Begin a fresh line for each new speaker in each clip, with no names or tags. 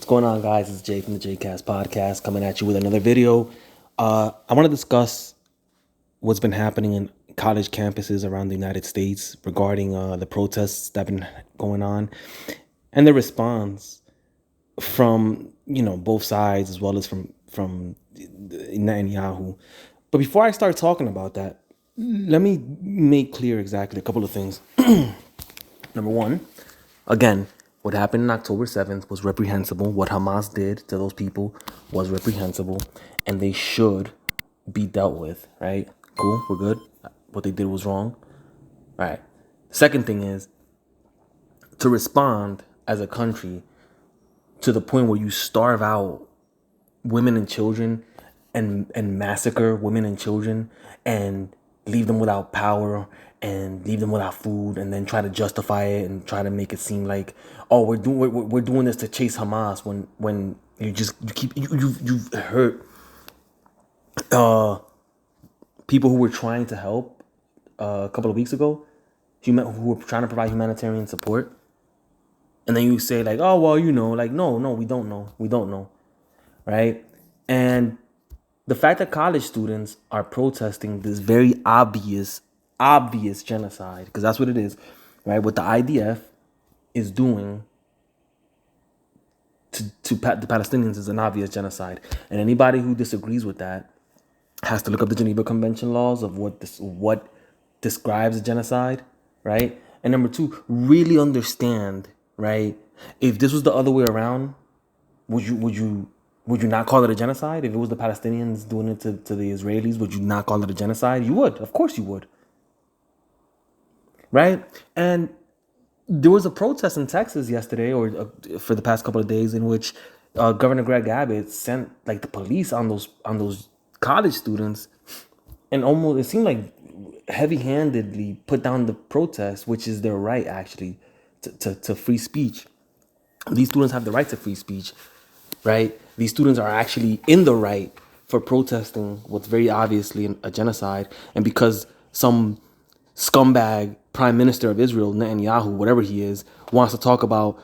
going on, guys? It's Jay from the JCast podcast coming at you with another video. I want to discuss what's been happening in college campuses around the United States regarding the protests that have been going on and the response from both sides as well as from Netanyahu. But before I start talking about that, let me make clear exactly a couple of things. Number one, again, what happened on October 7th was reprehensible. What Hamas did to those people was reprehensible, and they should be dealt with, right? Cool, we're good. What they did was wrong. All right. Second thing is to respond as a country to the point where you starve out women and children and massacre women and children and leave them without power and leave them without food, and then try to justify it and try to make it seem like, oh, we're doing this to chase Hamas, when you've hurt people who were trying to help a couple of weeks ago, who were trying to provide humanitarian support, and then you say like, oh well, like no, we don't know, right? And the fact that college students are protesting this very obvious genocide, because that's what it is, right? What the IDF is doing to the Palestinians is an obvious genocide. And anybody who disagrees with that has to look up the Geneva Convention laws of what describes a genocide, right? And number two, really understand, right? If this was the other way around, would you not call it a genocide? If it was the Palestinians doing it to the Israelis, would you not call it a genocide? You would. Of course you would. Right? And there was a protest in Texas yesterday, or for the past couple of days, in which Governor Greg Abbott sent like the police on those college students, and almost, it seemed like, heavy-handedly put down the protest, which is their right, actually, to free speech. These students have the right to free speech, right? These students are actually in the right for protesting what's very obviously a genocide. And because some scumbag prime minister of Israel, Netanyahu, whatever he is, wants to talk about,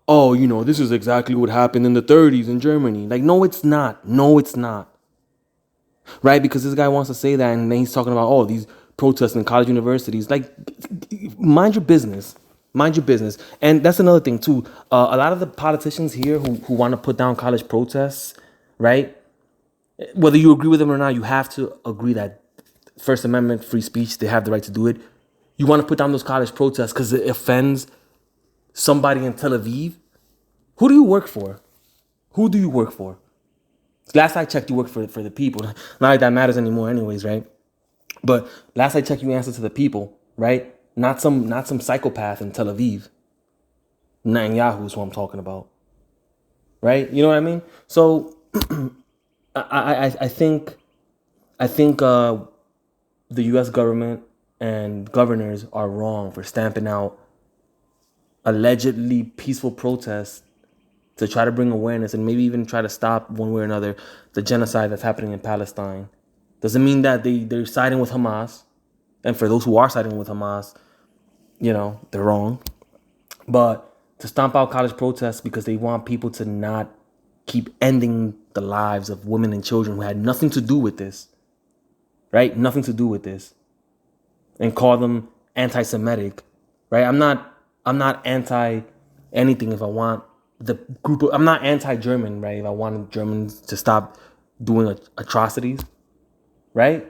oh, this is exactly what happened in the 30s in Germany. Like, no, it's not. No, it's not. Right? Because this guy wants to say that, and then he's talking about, oh, these protests in college universities. Like, mind your business. Mind your business. And that's another thing, too. A lot of the politicians here who want to put down college protests, right? Whether you agree with them or not, you have to agree that First Amendment, free speech, they have the right to do it. You want to put down those college protests because it offends somebody in Tel Aviv? Who do you work for? Who do you work for? Last I checked, you work for the people. Not like that matters anymore anyways, right? But last I checked, you answer to the people, right? Not some psychopath in Tel Aviv. Netanyahu is who I'm talking about, right? You know what I mean? So I think the U.S. government and governors are wrong for stamping out allegedly peaceful protests to try to bring awareness and maybe even try to stop, one way or another, the genocide that's happening in Palestine. Doesn't mean that they're siding with Hamas. And for those who are siding with Hamas, they're wrong. But to stomp out college protests because they want people to not keep ending the lives of women and children who had nothing to do with this, right? Nothing to do with this. And call them anti-Semitic, right? I'm not anti anything if I want I'm not anti-German, right? If I want Germans to stop doing atrocities, right?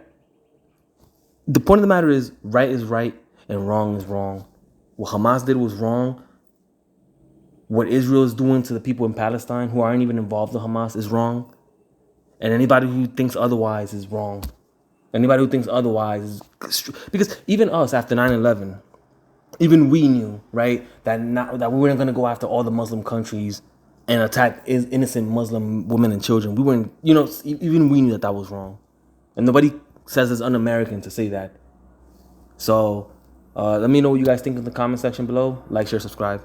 The point of the matter is right and wrong is wrong. What Hamas did was wrong. What Israel is doing to the people in Palestine who aren't even involved with Hamas is wrong. And anybody who thinks otherwise is wrong. Anybody who thinks otherwise is... Because even us, after 9/11, even we knew, right, that we weren't going to go after all the Muslim countries and attack innocent Muslim women and children. We weren't, even we knew that was wrong. And nobody says it's un-American to say that. So let me know what you guys think in the comment section below. Like, share, subscribe.